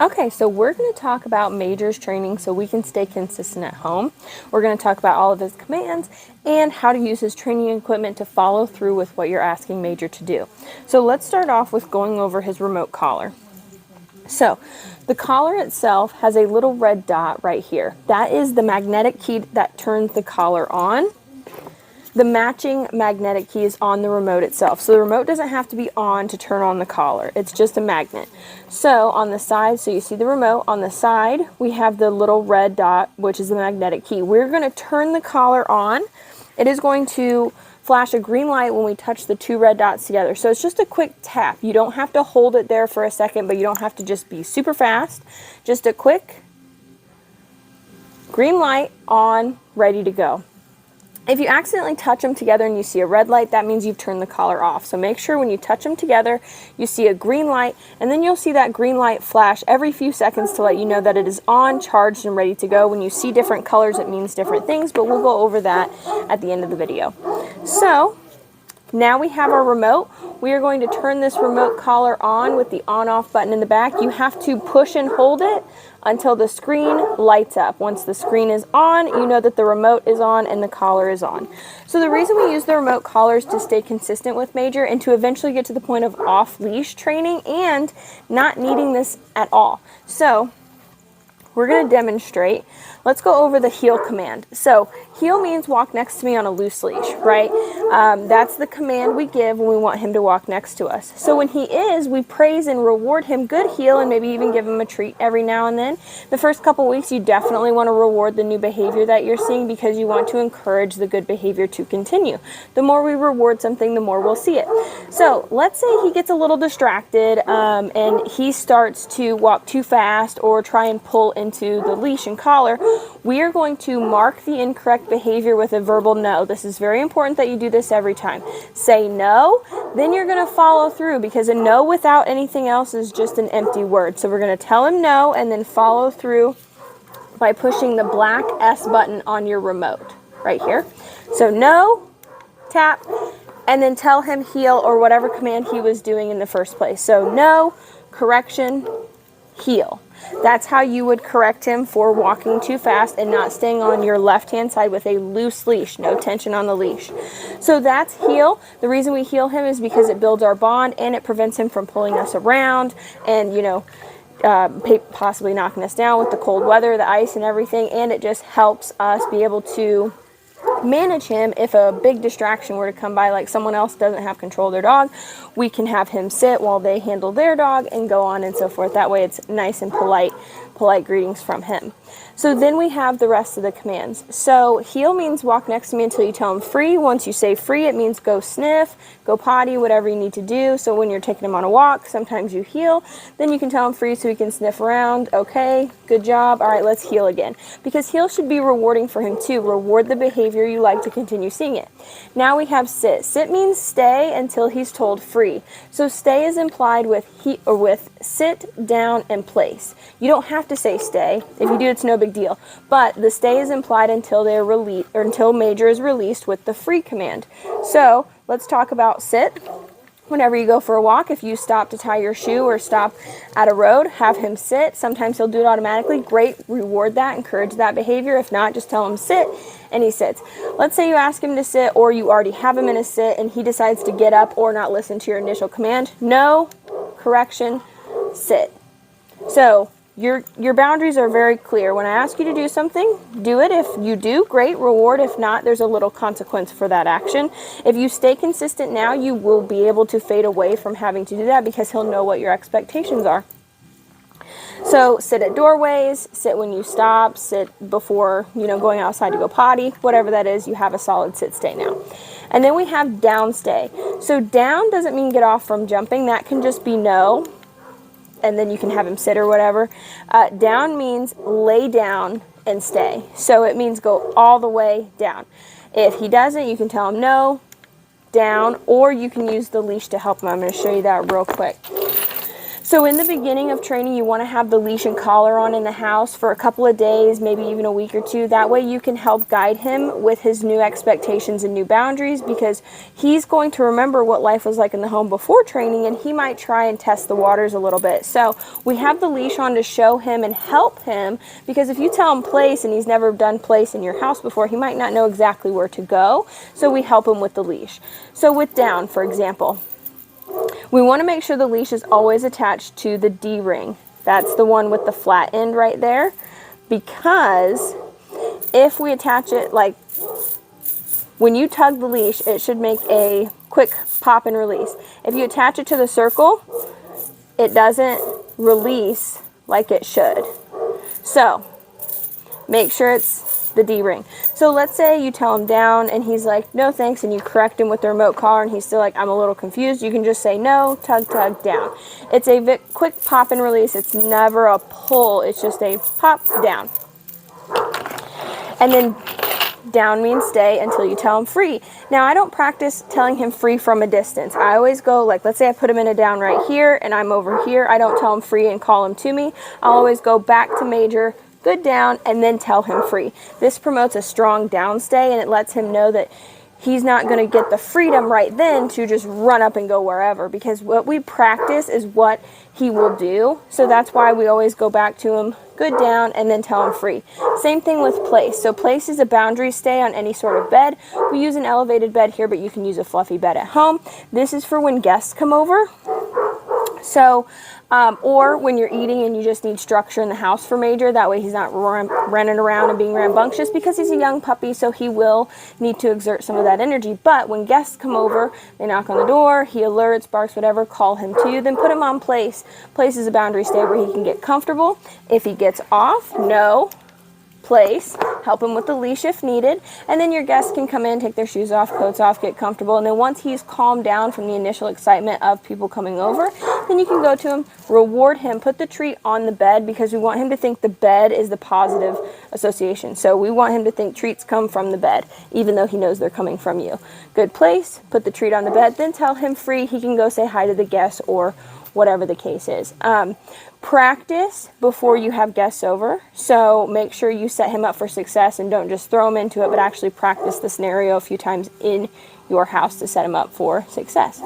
Okay, so we're going to talk about Major's training so we can stay consistent at home. We're going to talk about all of his commands and how to use his training equipment to follow through with what you're asking Major to do. So let's start off with going over his remote collar. So the collar itself has a little red dot right here. That is the magnetic key that turns the collar on. The matching magnetic key is on the remote itself. So the remote doesn't have to be on to turn on the collar. It's just a magnet. So on the side, so you see the remote, on the side we have the little red dot, which is the magnetic key. We're going to turn the collar on. It is going to flash a green light when we touch the two red dots together. So it's just a quick tap. You don't have to hold it there for a second, but you don't have to just be super fast. Just a quick green light on, ready to go. If you accidentally touch them together and you see a red light, that means you've turned the collar off. So make sure when you touch them together, you see a green light, and then you'll see that green light flash every few seconds to let you know that it is on, charged, and ready to go. When you see different colors, it means different things, but we'll go over that at the end of the video. So now we have our remote. We are going to turn this remote collar on with the on-off button in the back. You have to push and hold it until the screen lights up. Once the screen is on, you know that the remote is on and the collar is on. So the reason we use the remote collar is to stay consistent with Major and to eventually get to the point of off-leash training and not needing this at all. So we're going to demonstrate. Let's go over the heel command. So heel means walk next to me on a loose leash, right? That's the command we give when we want him to walk next to us. So when he is, we praise and reward him good heel and maybe even give him a treat every now and then. The first couple weeks, you definitely want to reward the new behavior that you're seeing because you want to encourage the good behavior to continue. The more we reward something, the more we'll see it. So let's say he gets a little distracted and he starts to walk too fast or try and pull into the leash and collar. We are going to mark the incorrect behavior with a verbal no. This is very important that you do this every time. Say no, then you're going to follow through because a no without anything else is just an empty word. So we're going to tell him no and then follow through by pushing the black S button on your remote right here. So no, tap, and then tell him heel or whatever command he was doing in the first place. So no, correction, heel. That's how you would correct him for walking too fast and not staying on your left-hand side with a loose leash, no tension on the leash. So that's heel. The reason we heel him is because it builds our bond and it prevents him from pulling us around and, you know, possibly knocking us down with the cold weather, the ice and everything, and it just helps us be able to manage him if a big distraction were to come by, like someone else doesn't have control of their dog. We can have him sit while they handle their dog and go on and so forth. That way it's nice and polite greetings from him. So then we have the rest of the commands. So heel means walk next to me until you tell him free. Once you say free, it means go sniff, go potty, whatever you need to do. So when you're taking him on a walk, sometimes you heel. Then you can tell him free so he can sniff around. Okay, good job. All right, let's heel again. Because heel should be rewarding for him too. Reward the behavior you like to continue seeing it. Now we have sit. Sit means stay until he's told free. So stay is implied with sit, down, and place. You don't have to say stay. If you do, it's no big deal. But the stay is implied until they're released or until Major is released with the free command. So let's talk about sit. Whenever you go for a walk, if you stop to tie your shoe or stop at a road, have him sit. Sometimes he'll do it automatically. Great, reward that, encourage that behavior. If not, just tell him sit and he sits. Let's say you ask him to sit or you already have him in a sit and he decides to get up or not listen to your initial command. No, correction, sit. So your boundaries are very clear. When I ask you to do something, do it. If you do, great, reward. If not, there's a little consequence for that action. If you stay consistent now, you will be able to fade away from having to do that because he'll know what your expectations are. So sit at doorways, sit when you stop, sit before, going outside to go potty, whatever that is, you have a solid sit stay now. And then we have down stay. So down doesn't mean get off from jumping. That can just be no. And then you can have him sit or whatever. Down means lay down and stay. So it means go all the way down. If he doesn't, you can tell him no, down, or you can use the leash to help him. I'm going to show you that real quick. So in the beginning of training, you want to have the leash and collar on in the house for a couple of days, maybe even a week or two. That way you can help guide him with his new expectations and new boundaries, because he's going to remember what life was like in the home before training, and he might try and test the waters a little bit. So we have the leash on to show him and help him, because if you tell him place and he's never done place in your house before, he might not know exactly where to go. So we help him with the leash. So with down, for example, we want to make sure the leash is always attached to the D-ring. That's the one with the flat end right there, because if we attach it, like when you tug the leash, it should make a quick pop and release. If you attach it to the circle, it doesn't release like it should. So make sure it's the D-ring. So let's say you tell him down and he's like, no thanks, and you correct him with the remote collar and he's still like, I'm a little confused. You can just say no, tug, tug, down. It's a quick pop and release. It's never a pull. It's just a pop, down. And then down means stay until you tell him free. Now, I don't practice telling him free from a distance. I always go, like, let's say I put him in a down right here and I'm over here. I don't tell him free and call him to me. I'll always go back to major, good down, and then tell him free. This promotes a strong down stay, and it lets him know that he's not going to get the freedom right then to just run up and go wherever, because what we practice is what he will do. So that's why we always go back to him, good down, and then tell him free. Same thing with place. So place is a boundary stay on any sort of bed. We use an elevated bed here, but you can use a fluffy bed at home. This is for when guests come over. So, or when you're eating and you just need structure in the house for major. That way he's not running around and being rambunctious, because he's a young puppy, so he will need to exert some of that energy. But when guests come over, they knock on the door, he alerts, barks, whatever, call him to you, then put him on place. Place is a boundary stay where he can get comfortable. If he gets off, no. Place, help him with the leash if needed, and then your guests can come in, take their shoes off, coats off, get comfortable, and then once he's calmed down from the initial excitement of people coming over, then you can go to him, reward him, put the treat on the bed, because we want him to think the bed is the positive association. So we want him to think treats come from the bed, even though he knows they're coming from you. Good place, put the treat on the bed, then tell him free. He can go say hi to the guests or whatever the case is. Practice before you have guests over. So make sure you set him up for success and don't just throw him into it, but actually practice the scenario a few times in your house to set him up for success.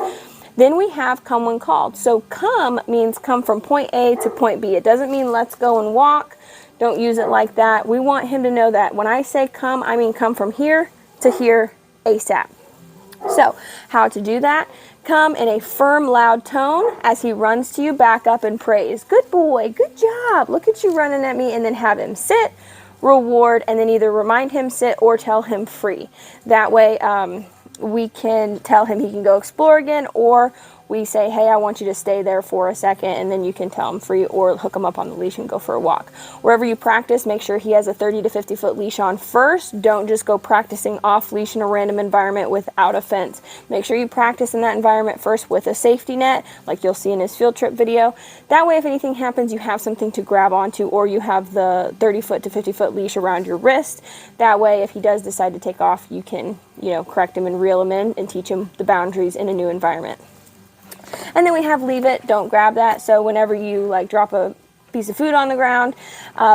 Then we have come when called. So come means come from point A to point B. It doesn't mean let's go and walk. Don't use it like that. We want him to know that when I say come, I mean come from here to here ASAP. So how to do that? Come in a firm, loud tone as he runs to you, back up and praise. Good boy, good job, look at you running at me, and then have him sit, reward, and then either remind him sit or tell him free. That way we can tell him he can go explore again, or we say, hey, I want you to stay there for a second, and then you can tell him free or hook him up on the leash and go for a walk. Wherever you practice, make sure he has a 30 to 50 foot leash on first. Don't just go practicing off leash in a random environment without a fence. Make sure you practice in that environment first with a safety net, like you'll see in his field trip video. That way, if anything happens, you have something to grab onto, or you have the 30 foot to 50 foot leash around your wrist. That way, if he does decide to take off, you can, correct him and reel him in and teach him the boundaries in a new environment. And then we have leave it, don't grab that. So whenever you drop a piece of food on the ground,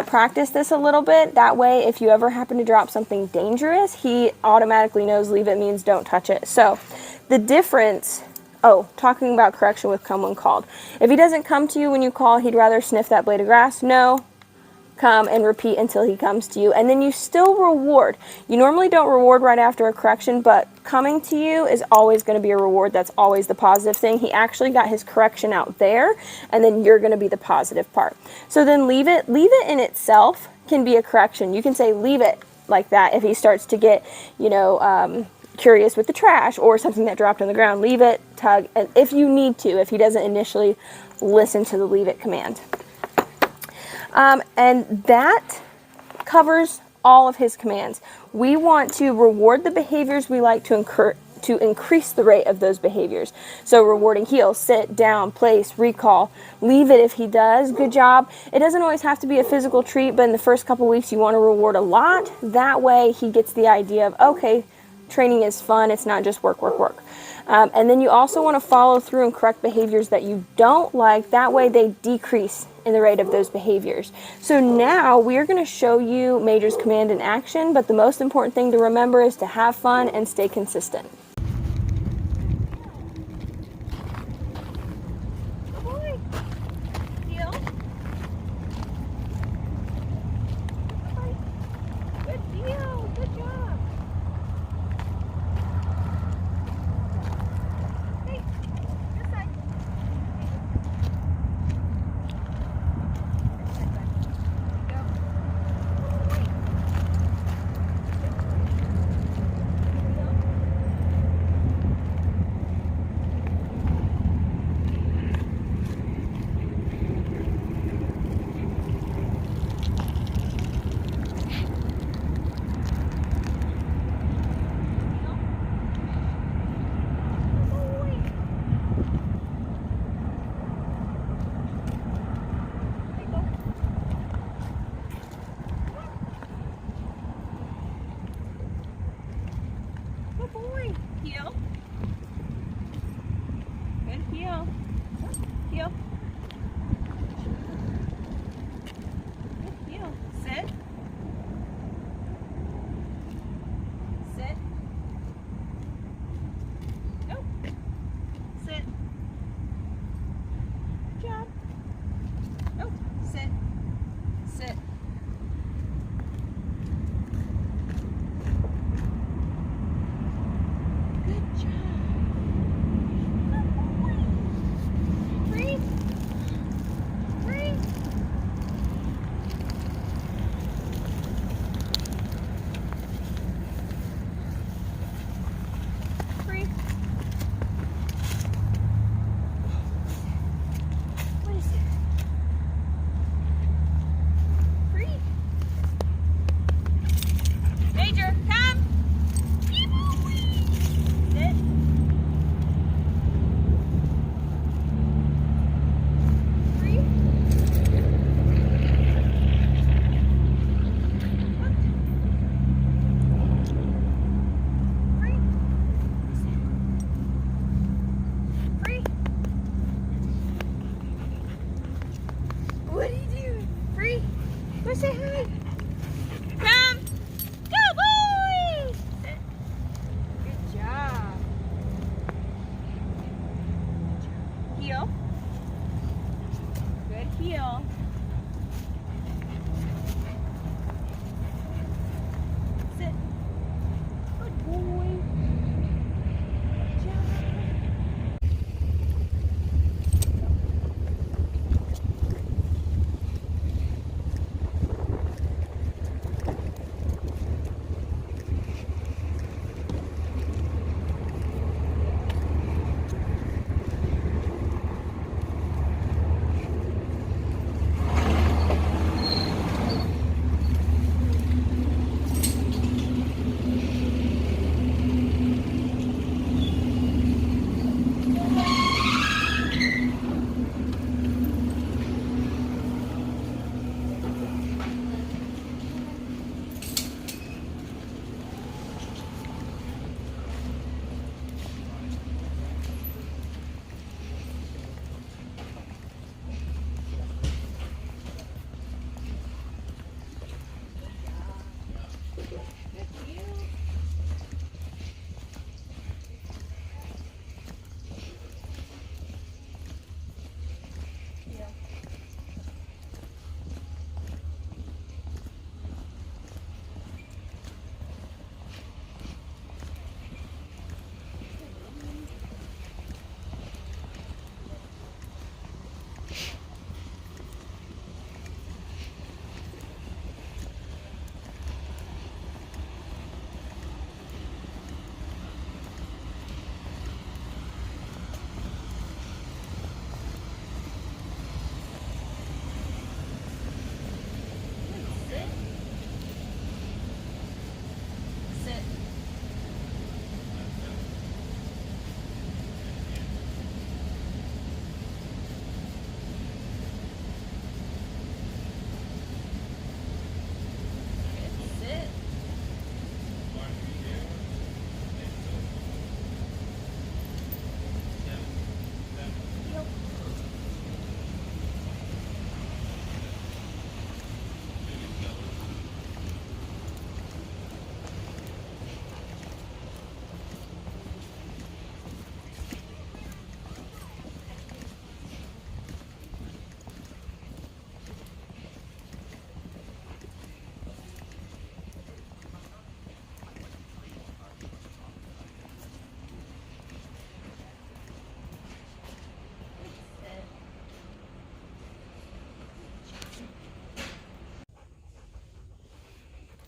practice this a little bit. That way, if you ever happen to drop something dangerous, he automatically knows leave it means don't touch it. So the difference, talking about correction with come when called. If he doesn't come to you when you call, he'd rather sniff that blade of grass. No. Come and repeat until he comes to you, and then you still reward. You normally don't reward right after a correction, but coming to you is always going to be a reward. That's always the positive thing. He actually got his correction out there, and then you're going to be the positive part. So then leave it in itself can be a correction. You can say leave it like that if he starts to get curious with the trash or something that dropped on the ground. Leave it, tug, and if you need to, if he doesn't initially listen to the leave it command. And that covers all of his commands. We want to reward the behaviors we like to increase the rate of those behaviors. So rewarding heel, sit, down, place, recall, leave it if he does, good job. It doesn't always have to be a physical treat, but in the first couple weeks you want to reward a lot. That way he gets the idea of, okay, training is fun, it's not just work, work, work. And then you also want to follow through and correct behaviors that you don't like. That way they decrease in the rate of those behaviors. So now we are going to show you Major's command in action, but the most important thing to remember is to have fun and stay consistent. Good boy. Heel. Good deal. Good job. Hey, this side. Go. Good boy. Heel. Good heel. Heel. Good heel. Sit. Sit. Go. Sit. Good job. Go. Sit. Sit. Good job. Good boy. Breathe. Breathe. Breathe. What is it? Breathe. Major, come. Sit. Breathe. Breathe. Breathe. What are you doing? Breathe. Go say hi. Come. Go, boy. Sit. Good job. Heel. Good heel. Sit. Good boy. Good job.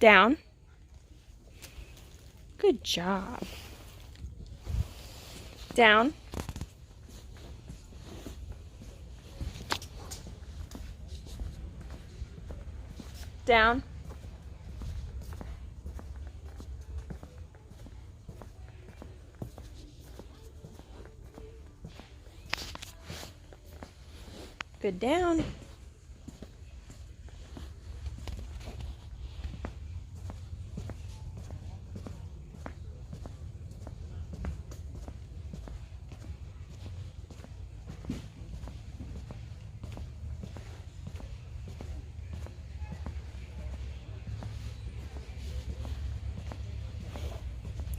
Down. Good job. Down. Down. Good down.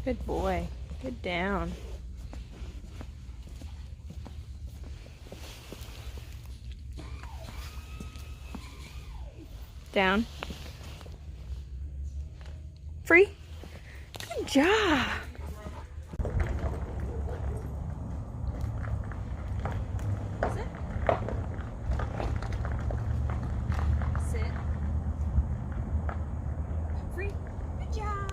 Good boy. Good down. Down. Free. Good job. Sit. Sit. Free. Good job.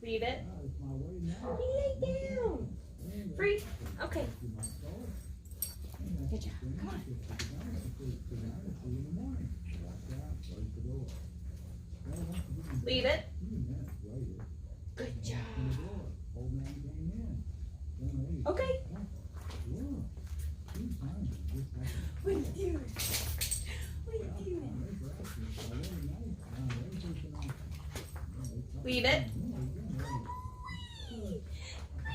Leave it. He lay down. Free. Okay. Good job. Come on. Leave it. Good job. Okay. What are you doing? What are you doing? Leave it.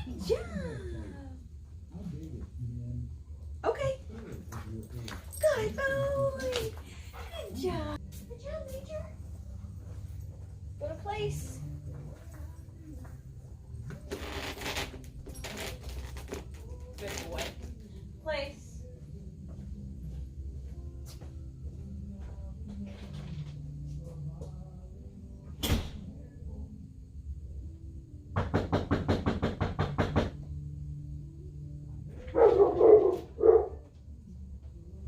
Good job. Okay. Good boy. Good job. Good job, Major. Go to place. Good boy. Place.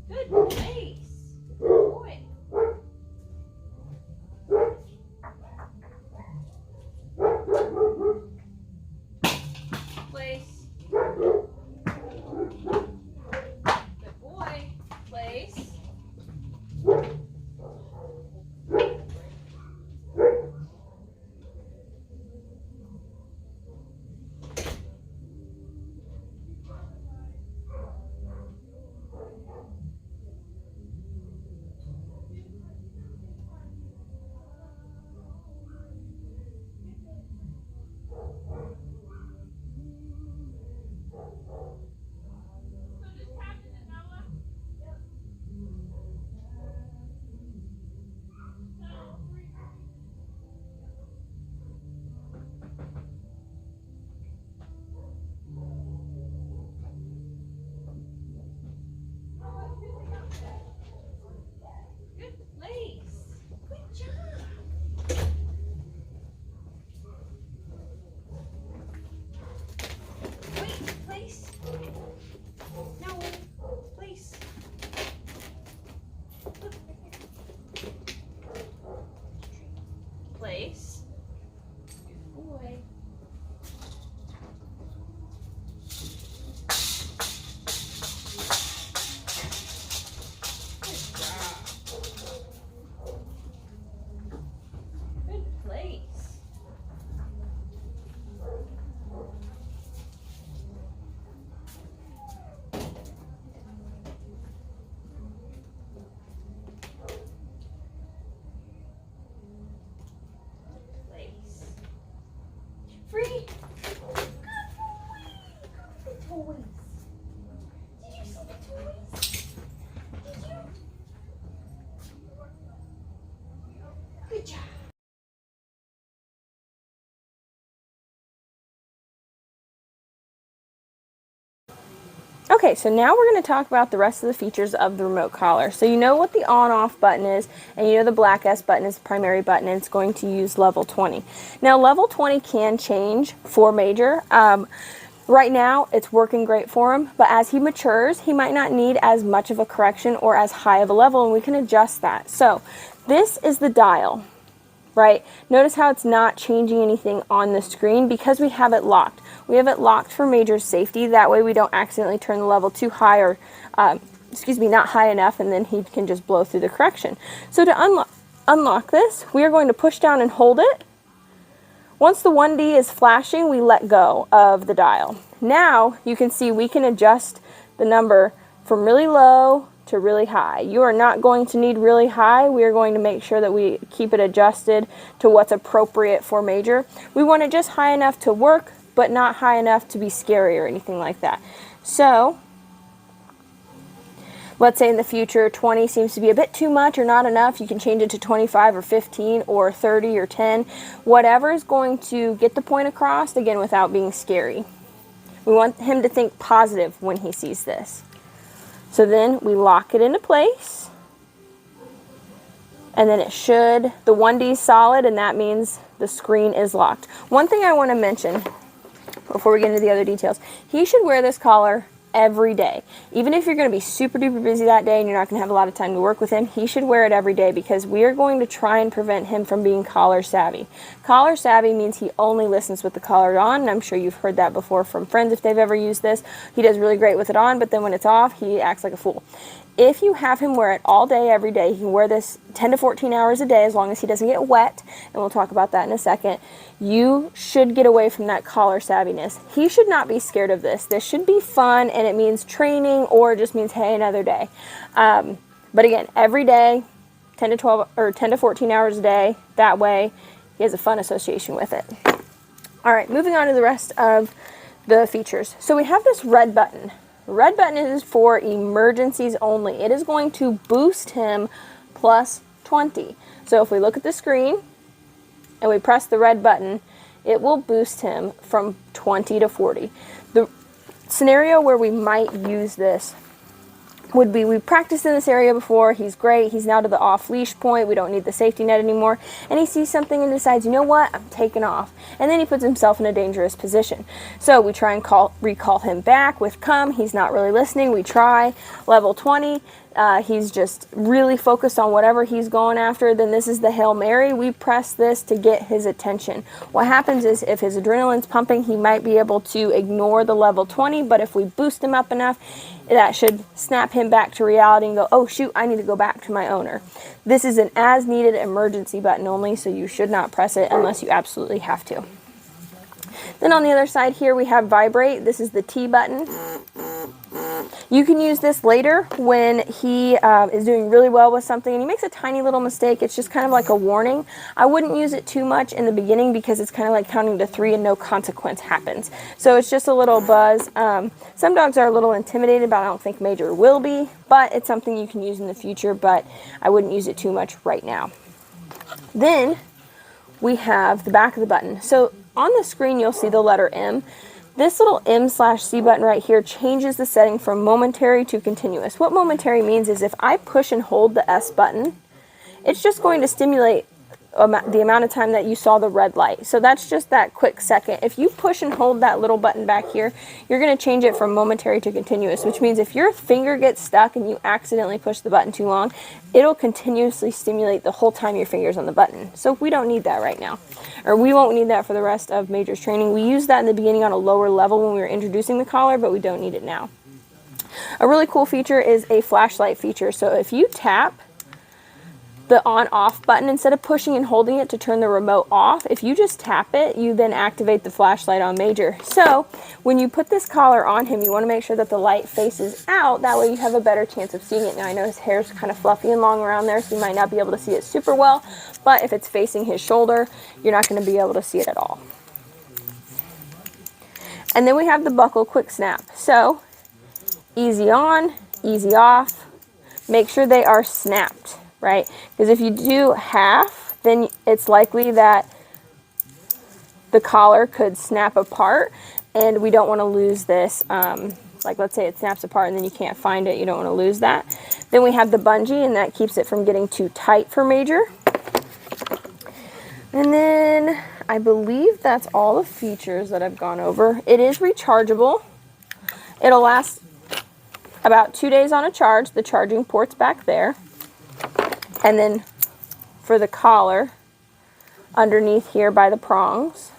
Good place. Good boy. Place. Good boy. Place. Good place. Good job. Wait, place. No, place. Place. Good boy. Good job. Good place. Place. Free. Good boy. The toys. Did you see the toys? Did you? Good job. Okay, so now we're going to talk about the rest of the features of the remote collar. So you know what the on-off button is, and you know the black S button is the primary button, and it's going to use level 20. Now level 20 can change for Major. Right now, it's working great for him, but as he matures, he might not need as much of a correction or as high of a level, and we can adjust that. So this is the dial, right? Notice how it's not changing anything on the screen because we have it locked. We have it locked for major safety. That way we don't accidentally turn the level too high or, not high enough, and then he can just blow through the correction. So to unlock this, we are going to push down and hold it. Once the 1D is flashing, we let go of the dial. Now you can see we can adjust the number from really low to really high. You are not going to need really high. We are going to make sure that we keep it adjusted to what's appropriate for major. We want it just high enough to work, but not high enough to be scary or anything like that. So let's say in the future 20 seems to be a bit too much or not enough. You can change it to 25 or 15 or 30 or 10. Whatever is going to get the point across, again, without being scary. We want him to think positive when he sees this. So then we lock it into place. And then it should, the 1D is solid, and that means the screen is locked. One thing I want to mention before we get into the other details, he should wear this collar every day. Even if you're going to be super duper busy that day and you're not going to have a lot of time to work with him, he should wear it every day because we are going to try and prevent him from being collar savvy. Collar savvy means he only listens with the collar on, and I'm sure you've heard that before from friends if they've ever used this. He does really great with it on, but then when it's off, he acts like a fool. If you have him wear it all day, every day, he can wear this 10 to 14 hours a day as long as he doesn't get wet, and we'll talk about that in a second. You should get away from that collar savviness. He should not be scared of this. This should be fun, and it means training or it just means, hey, another day. But again, every day, 10 to 14 hours a day, that way he has a fun association with it. All right, moving on to the rest of the features. So we have this red button. Red button is for emergencies only. It is going to boost him plus 20. So if we look at the screen and we press the red button, it will boost him from 20 to 40. The scenario where we might use this would be, we practiced in this area before, he's great, he's now to the off-leash point, we don't need the safety net anymore, and he sees something and decides, you know what, I'm taking off. And then he puts himself in a dangerous position. So we try and recall him back with come, he's not really listening, we try, level 20, he's just really focused on whatever he's going after, then this is the Hail Mary. We press this to get his attention. What happens is if his adrenaline's pumping, he might be able to ignore the level 20, but if we boost him up enough, that should snap him back to reality and go, oh shoot, I need to go back to my owner. This is an as needed emergency button only, so you should not press it unless you absolutely have to. Then on the other side here we have vibrate. This is the T button. You can use this later when he is doing really well with something and he makes a tiny little mistake. It's just kind of like a warning. I wouldn't use it too much in the beginning because it's kind of like counting to 3 and no consequence happens. So it's just a little buzz. Some dogs are a little intimidated, but I don't think Major will be. But it's something you can use in the future, but I wouldn't use it too much right now. Then we have the back of the button. So on the screen you'll see the letter M. This little M/C button right here changes the setting from momentary to continuous. What momentary means is if I push and hold the S button, it's just going to stimulate the amount of time that you saw the red light. So that's just that quick second. If you push and hold that little button back here, you're going to change it from momentary to continuous, which means if your finger gets stuck and you accidentally push the button too long, it'll continuously stimulate the whole time your finger's on the button. So we don't need that right now. Or we won't need that for the rest of Major's training. We used that in the beginning on a lower level when we were introducing the collar, but we don't need it now. A really cool feature is a flashlight feature. So if you tap the on-off button, instead of pushing and holding it to turn the remote off, if you just tap it, you then activate the flashlight on Major. So when you put this collar on him, you want to make sure that the light faces out. That way you have a better chance of seeing it. Now I know his hair's kind of fluffy and long around there, so you might not be able to see it super well, but if it's facing his shoulder, you're not going to be able to see it at all. And then we have the buckle quick snap. So easy on, easy off. Make sure they are snapped, right? Because if you do half, then it's likely that the collar could snap apart, and we don't want to lose this. Like let's say it snaps apart and then you can't find it, you don't want to lose that. Then we have the bungee, and that keeps it from getting too tight for Major. And then I believe that's all the features that I've gone over. It is rechargeable. It'll last about 2 days on a charge. The charging port's back there. And then for the collar, underneath here by the prongs.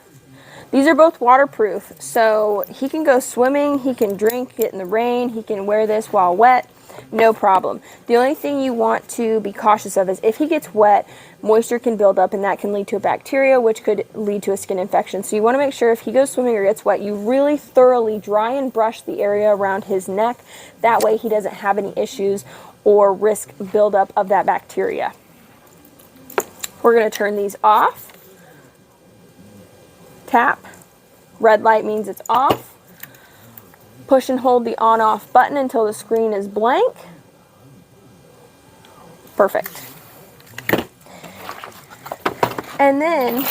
These are both waterproof, so he can go swimming, he can drink, get in the rain, he can wear this while wet, no problem. The only thing you want to be cautious of is if he gets wet, moisture can build up and that can lead to a bacteria, which could lead to a skin infection. So you want to make sure if he goes swimming or gets wet, you really thoroughly dry and brush the area around his neck. That way he doesn't have any issues or risk buildup of that bacteria. We're going to turn these off. Tap. Red light means it's off. Push and hold the on-off button until the screen is blank. Perfect. And then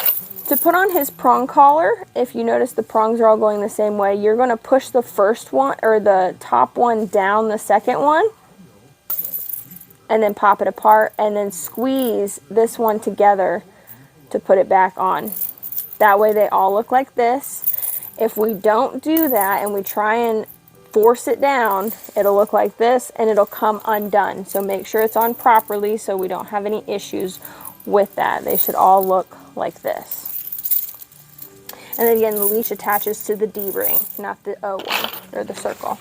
to put on his prong collar, if you notice the prongs are all going the same way, you're going to push the first one or the top one down the second one and then pop it apart and then squeeze this one together to put it back on. That way they all look like this. If we don't do that and we try and force it down, it'll look like this and it'll come undone. So make sure it's on properly so we don't have any issues with that. They should all look like this. And then again, the leash attaches to the D ring, not the O one, or the circle.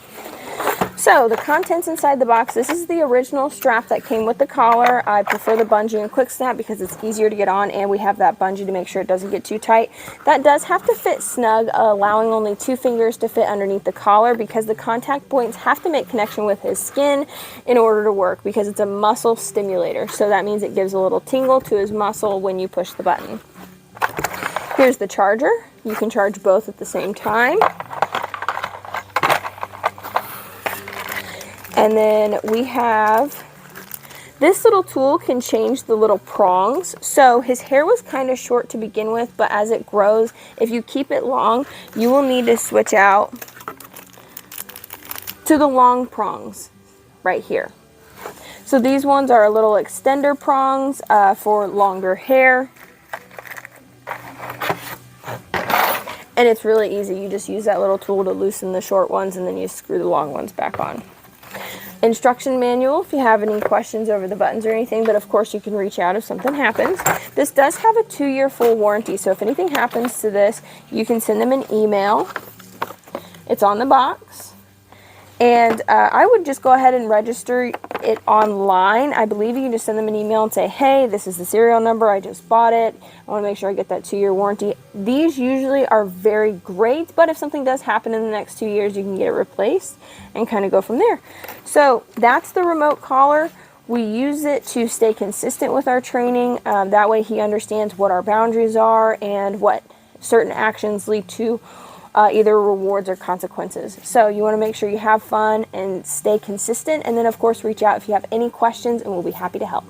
So the contents inside the box, this is the original strap that came with the collar. I prefer the bungee and quick snap because it's easier to get on and we have that bungee to make sure it doesn't get too tight. That does have to fit snug, allowing only 2 fingers to fit underneath the collar because the contact points have to make connection with his skin in order to work because it's a muscle stimulator. So that means it gives a little tingle to his muscle when you push the button. Here's the charger. You can charge both at the same time. And then we have, this little tool can change the little prongs. So his hair was kind of short to begin with, but as it grows, if you keep it long, you will need to switch out to the long prongs right here. So these ones are little extender prongs for longer hair. And it's really easy. You just use that little tool to loosen the short ones and then you screw the long ones back on. Instruction manual if you have any questions over the buttons or anything, but of course you can reach out if something happens. This does have a 2-year full warranty, so if anything happens to this, you can send them an email. It's on the box. And I would just go ahead and register it online. I believe you can just send them an email and say, hey, this is the serial number, I just bought it. I want to make sure I get that 2-year warranty. These usually are very great, but if something does happen in the next 2 years, you can get it replaced and kind of go from there. So that's the remote collar. We use it to stay consistent with our training. That way he understands what our boundaries are and what certain actions lead to either rewards or consequences. So you want to make sure you have fun and stay consistent, and then of course reach out if you have any questions and we'll be happy to help.